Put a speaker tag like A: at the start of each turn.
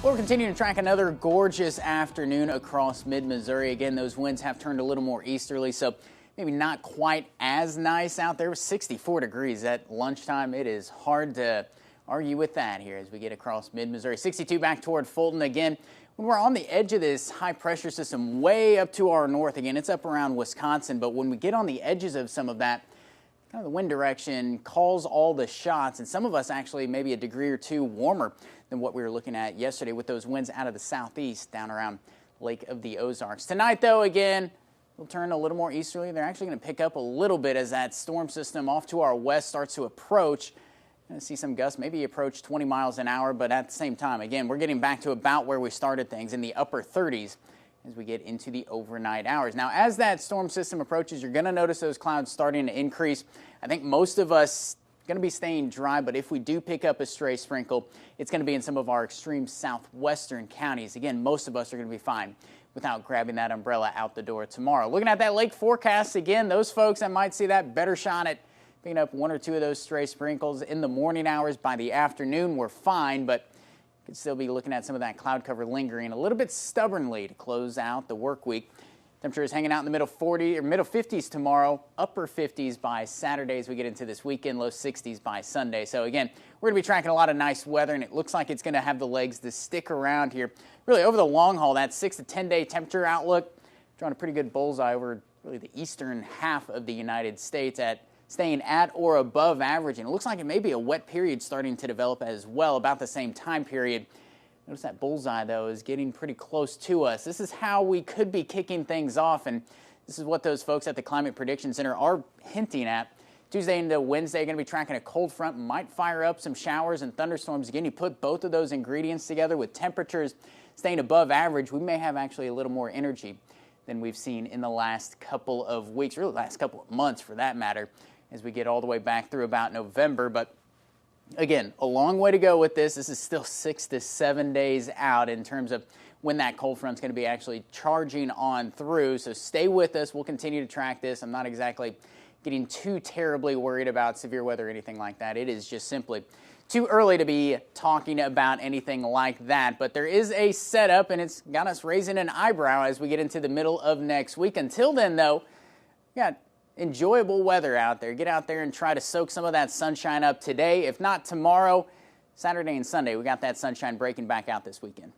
A: We're continuing to track another gorgeous afternoon across mid-Missouri. Again, those winds have turned a little more easterly, so maybe not quite as nice out there. 64 degrees at lunchtime. It is hard to argue with that here as we get across mid-Missouri. 62 back toward Fulton. Again, when we're on the edge of this high-pressure system way up to our north, again, it's up around Wisconsin, but when we get on the edges of some of that, kind of the wind direction calls all the shots, and some of us actually maybe a degree or two warmer than what we were looking at yesterday with those winds out of the southeast down around Lake of the Ozarks. Tonight, though, again, we'll turn a little more easterly. They're actually going to pick up a little bit as that storm system off to our west starts to approach. Going to see some gusts, maybe approach 20 miles an hour, but at the same time, again, we're getting back to about where we started things in the upper 30s as we get into the overnight hours. Now, as that storm system approaches, you're going to notice those clouds starting to increase. I think most of us going to be staying dry, but if we do pick up a stray sprinkle, it's going to be in some of our extreme southwestern counties. Again, most of us are going to be fine without grabbing that umbrella out the door tomorrow. Looking at that lake forecast, again, those folks that might see that better shot at picking up one or two of those stray sprinkles in the morning hours. By the afternoon, we're fine, but could still be looking at some of that cloud cover lingering a little bit stubbornly to close out the work week. Temperatures hanging out in the middle 50s tomorrow, upper 50s by Saturday as we get into this weekend, low 60s by Sunday. So again, we're going to be tracking a lot of nice weather, and it looks like it's going to have the legs to stick around here. Really over the long haul, that 6 to 10 day temperature outlook, drawing a pretty good bullseye over really the eastern half of the United States at staying at or above average. And it looks like it may be a wet period starting to develop as well about the same time period. Notice that bullseye, though, is getting pretty close to us. This is how we could be kicking things off, and this is what those folks at the Climate Prediction Center are hinting at. Tuesday into Wednesday, going to be tracking a cold front, might fire up some showers and thunderstorms. Again, you put both of those ingredients together with temperatures staying above average, we may have actually a little more energy than we've seen in the last couple of weeks, or the last couple of months for that matter, as we get all the way back through about November. But again, a long way to go with this. This is still 6 to 7 days out in terms of when that cold front's going to be actually charging on through. So stay with us. We'll continue to track this. I'm not exactly getting too terribly worried about severe weather or anything like that. It is just simply too early to be talking about anything like that. But there is a setup, and it's got us raising an eyebrow as we get into the middle of next week. Until then, though, we got enjoyable weather out there. Get out there and try to soak some of that sunshine up today. If not tomorrow, Saturday and Sunday, we got that sunshine breaking back out this weekend.